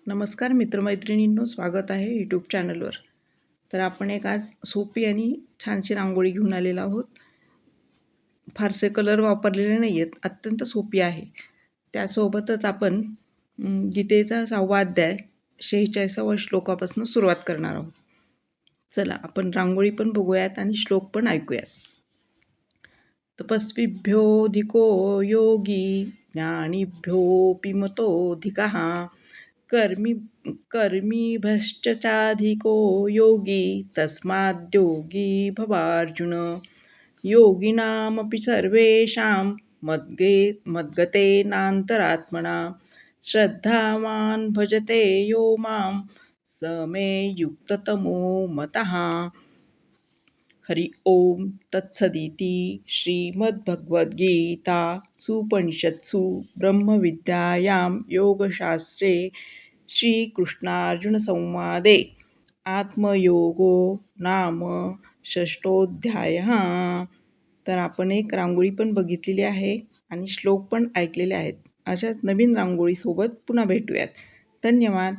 नमस्कार मित्रमैत्रिणींनो, स्वागत आहे यूट्यूब चॅनलवर. तर आपण एक आज सोपी आणि छानशी रांगोळी घेऊन आलेलो आहोत. फारसे कलर वापरलेले नाही आहेत, अत्यंत सोपी आहे. त्यासोबतच आपण गीतेचा 6वा अध्याय 46व्या श्लोकापासून सुरुवात करणार आहोत. चला आपण रांगोळी पण बघूयात आणि श्लोक पण ऐकूयात. तपस्विभ्योऽधिको योगी ज्ञानिभ्योऽपि मतोऽधिकः कर्मिभ्यश्चाधिको योगी तस्माद्योगी भवार्जुन. योगिनामपि सर्वेषां मद्गतेनान्तरात्मना श्रद्धावान् भजते यो मां स मे युक्ततमो मतः. हरि ओम तत्सदिति श्रीमद्भगवद्गीतासूपनिषत्सु ब्रह्मविद्यायां योगशास्त्रे श्रीकृष्णार्जुनसंवादे आत्मयोगो नाम षष्ठोऽध्यायः. तर आपण एक रांगोळी पण बघितलेली आहे आणि श्लोक पण ऐकलेले आहेत. अशाच नवीन रांगोळीसोबत पुन्हा भेटूयात. धन्यवाद.